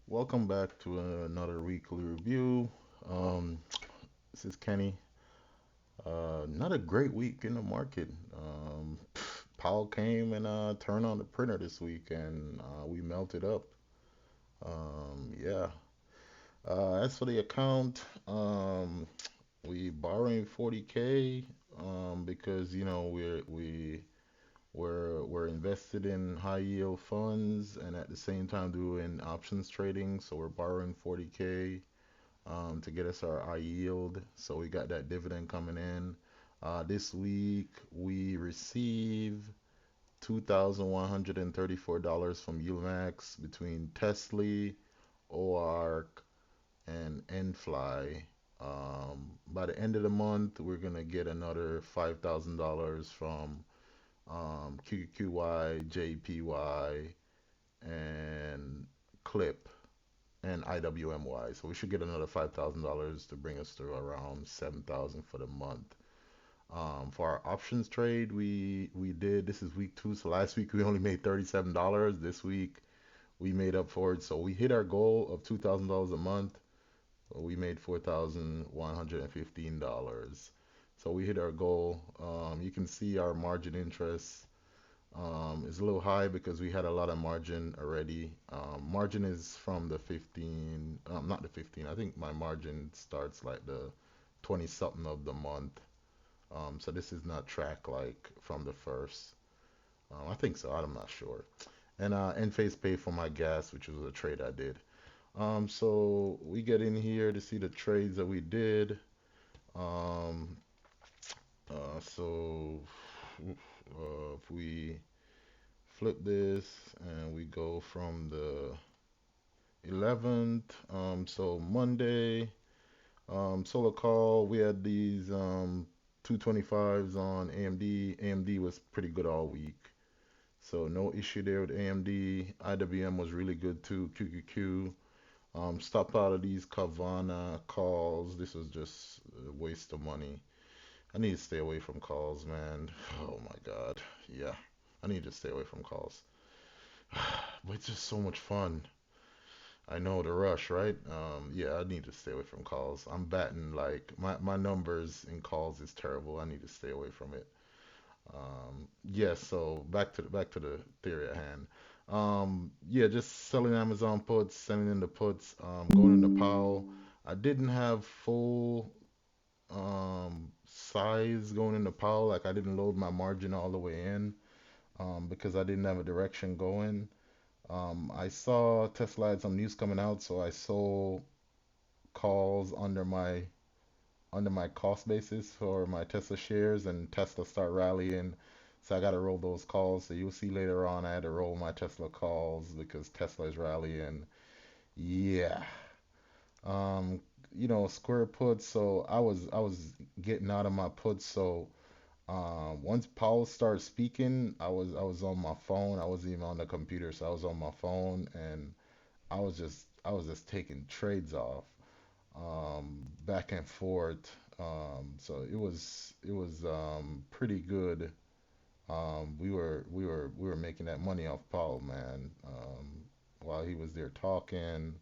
Welcome back to another weekly review. Um, this is Kenny. Not a great week in the market. Powell came and turned on the printer this week, and we melted up. Yeah. As for the account, we borrowing 40K because we're invested in high yield funds and at the same time doing options trading. So we're borrowing 40K to get us our yield. So we got that dividend coming in. This week we receive $2,134 from UMax between Tesla, OARC, and Enfly. By the end of the month, we're gonna get another $5,000 from QQQY, JPY, and Clip and IWMY. So we should get another $5,000 to bring us to around 7,000 for the month. For our options trade, we did this is week two. So last week we only made $37. This week we made up for it. So we hit our goal of $2,000 a month. We made $4,115. So we hit our goal. You can see our margin interest is a little high because we had a lot of margin already. Margin is from the 15, not the 15. I think my margin starts like the 20 something of the month. So this is not track like from the first. I think so. I'm not sure. And Enphase paid for my gas, which was a trade I did. So we get in here to see the trades that we did. Um, so if we flip this and we go from the 11th, so Monday, solar call, we had these 225s on AMD. AMD was pretty good all week. So no issue there with AMD. IWM was really good too. QQQ. Stop out of these Carvana calls. This was just a waste of money. I need to stay away from calls, man. Oh my God. Yeah. I need to stay away from calls. But it's just so much fun. I know the rush, right? Yeah, I need to stay away from calls. I'm batting like my numbers in calls is terrible. I need to stay away from it. Yeah, so back to the theory at hand. Yeah, just selling Amazon puts, sending in the puts, going into Powell. I didn't have full size going into Powell. Like I didn't load my margin all the way in because I didn't have a direction going. I saw Tesla had some news coming out, so I sold calls under my cost basis for my Tesla shares, and Tesla start rallying. So I got to roll those calls. So you'll see later on I had to roll my Tesla calls because Tesla is rallying. Yeah. Um, square puts. So I was getting out of my puts. So once Paul started speaking, I was on my phone. I wasn't even on the computer, so I was on my phone and I was just taking trades off back and forth. So it was pretty good. We were making that money off Paul, man. While he was there talking.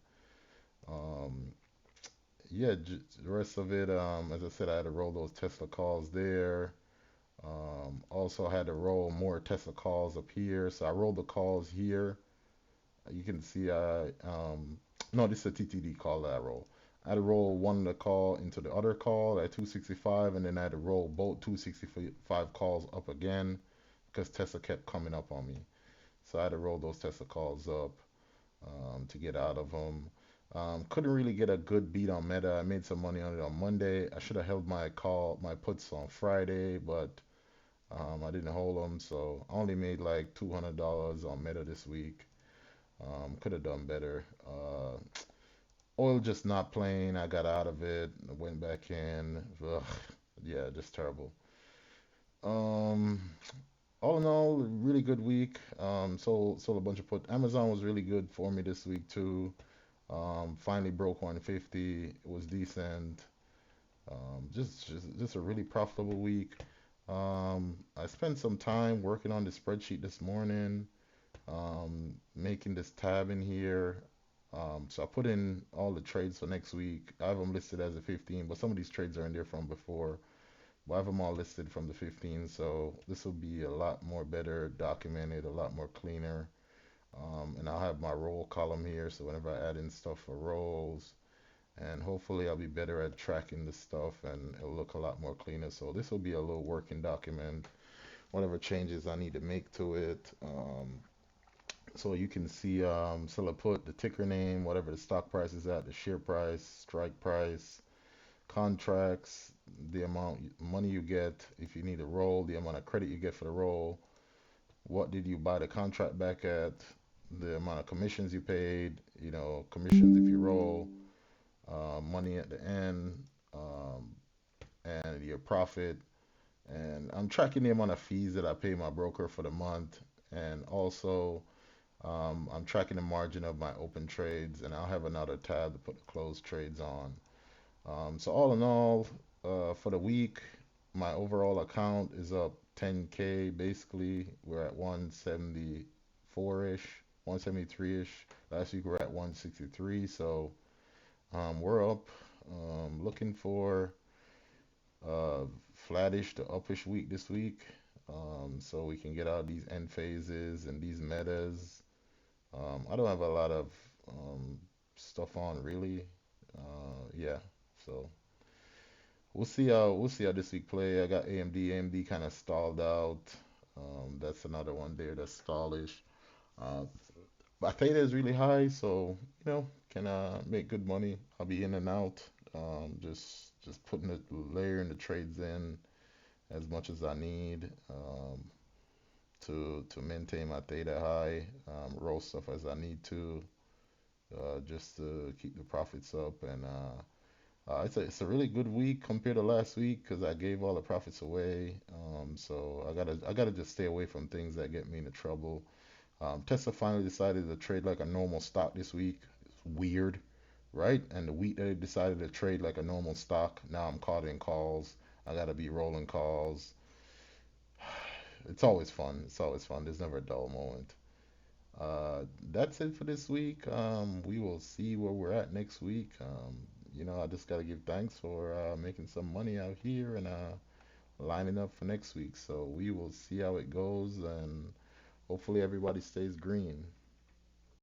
Um, yeah, the rest of it, as I said, I had to roll those Tesla calls there. Also, I had to roll more Tesla calls up here. So I rolled the calls here. You can see no, this is a TTD call that I roll. I had to roll one of the call into the other call at 265, and then I had to roll both 265 calls up again because Tesla kept coming up on me. So I had to roll those Tesla calls up to get out of them. Couldn't really get a good beat on Meta. I made some money on it on Monday. I should have held my puts on Friday, but I didn't hold them. So I only made like $200 on Meta this week. Could have done better. Oil just not playing. I got out of it. Went back in. Ugh, yeah, just terrible. Um, all in all, really good week. Sold a bunch of put. Amazon was really good for me this week too. Finally broke 150. It was decent. Just a really profitable week. I spent some time working on the spreadsheet this morning. Making this tab in here. So I put in all the trades for next week. I have them listed as a 15, but some of these trades are in there from before. But I have them all listed from the 15, so this will be a lot more better documented, a lot more cleaner. And I'll have my roll column here, so whenever I add in stuff for rolls, and hopefully I'll be better at tracking the stuff and it'll look a lot more cleaner. So this will be a little working document, whatever changes I need to make to it. So you can see, so I put the ticker name, whatever the stock price is at, the share price, strike price, contracts, the amount money you get if you need a roll, the amount of credit you get for the roll, what did you buy the contract back at, the amount of commissions you paid, commissions if you roll, money at the end, um, and your profit. And I'm tracking the amount of fees that I pay my broker for the month, and also I'm tracking the margin of my open trades, and I'll have another tab to put the closed trades on. So all in all, for the week, my overall account is up 10K. Basically, we're at 174-ish, 173-ish. Last week we were at 163, so we're up. Looking for flattish to uppish week this week, so we can get out these end phases and these metas. I don't have a lot of stuff on really. Yeah, so we'll see how this week play. I got AMD. AMD kind of stalled out. That's another one there that's stallish. Uh, my theta is really high, so can make good money. I'll be in and out. Just putting the layering the trades in as much as I need to maintain my theta high. Roll stuff as I need to, just to keep the profits up. And it's a really good week compared to last week because I gave all the profits away. So I gotta just stay away from things that get me into trouble. Tesla finally decided to trade like a normal stock this week. It's weird, right? And the week that they decided to trade like a normal stock, now I'm caught in calls. I gotta be rolling calls. It's always fun. It's always fun. There's never a dull moment. That's it for this week. We will see where we're at next week. I just gotta give thanks for making some money out here and lining up for next week. So we will see how it goes, and hopefully everybody stays green.